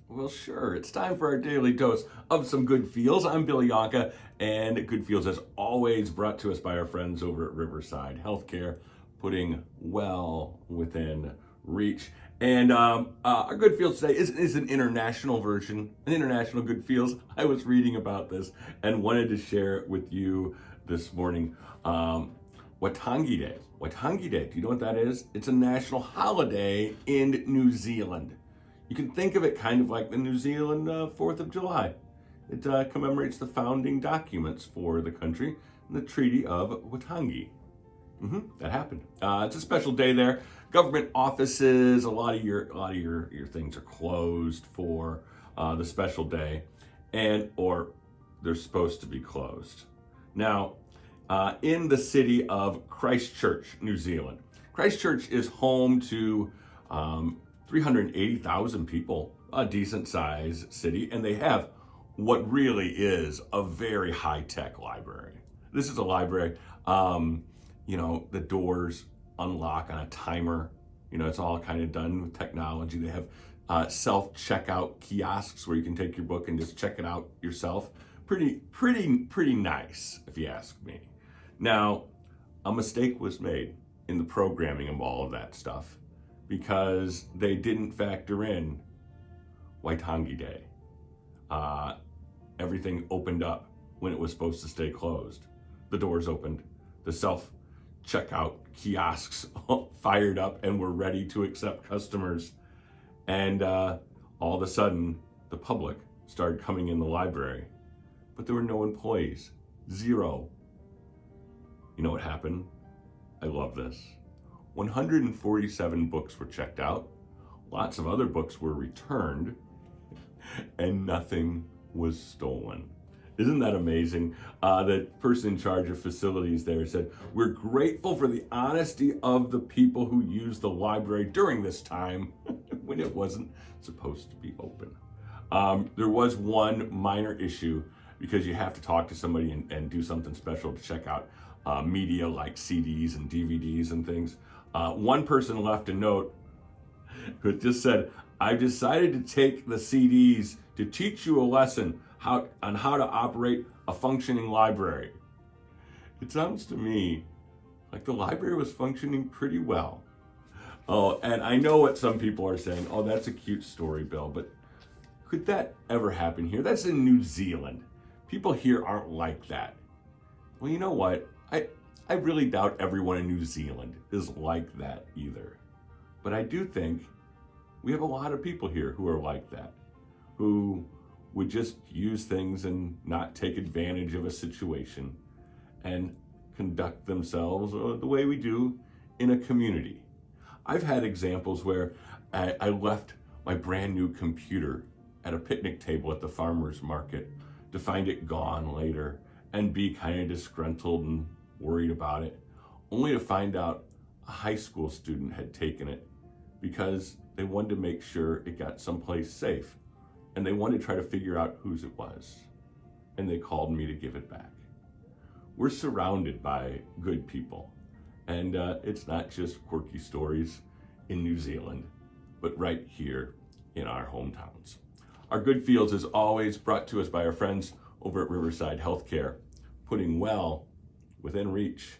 Well, sure. It's time for our daily dose of some good feels. I'm Billy Yohnka, and Good Feels, as always, brought to us by our friends over at Riverside Healthcare, putting well within reach. And our Good Feels today is an international version, an international Good Feels. I was reading about this and wanted to share it with you this morning. Waitangi Day. Waitangi Day. Do you know what that is? It's a national holiday in New Zealand. You can think of it kind of like the New Zealand 4th of July. It commemorates the founding documents for the country, the Treaty of Waitangi. That happened. It's a special day there. Government offices, a lot of your things are closed for the special day, or they're supposed to be closed. Now, in the city of Christchurch, New Zealand, Christchurch is home to 380,000 people, a decent size city, and they have what really is a very high-tech library. This is a library, the doors unlock on a timer. It's all kind of done with technology. They have self-checkout kiosks where you can take your book and just check it out yourself. Pretty nice, if you ask me. Now, a mistake was made in the programming of all of that stuff, because they didn't factor in Waitangi Day. Everything opened up when it was supposed to stay closed. The doors opened, the self-checkout kiosks fired up and were ready to accept customers. And all of a sudden, the public started coming in the library, but there were no employees, zero. You know what happened? I love this. 147 books were checked out, lots of other books were returned, and nothing was stolen. Isn't that amazing? The person in charge of facilities there said, "We're grateful for the honesty of the people who used the library during this time when it wasn't supposed to be open." There was one minor issue, because you have to talk to somebody and do something special to check out media like CDs and DVDs and things. One person left a note who just said, "I've decided to take the CDs to teach you a lesson on how to operate a functioning library." It sounds to me like the library was functioning pretty well. Oh, and I know what some people are saying. Oh, that's a cute story, Bill, but could that ever happen here? That's in New Zealand. People here aren't like that. Well, you know what? I really doubt everyone in New Zealand is like that either. But I do think we have a lot of people here who are like that, who would just use things and not take advantage of a situation and conduct themselves the way we do in a community. I've had examples where I left my brand new computer at a picnic table at the farmer's market to find it gone later and be kind of disgruntled and worried about it, only to find out a high school student had taken it because they wanted to make sure it got someplace safe, and they wanted to try to figure out whose it was, and they called me to give it back. We're surrounded by good people, and it's not just quirky stories in New Zealand, but right here in our hometowns. Our Good Feels is always brought to us by our friends over at Riverside Healthcare, putting well within reach.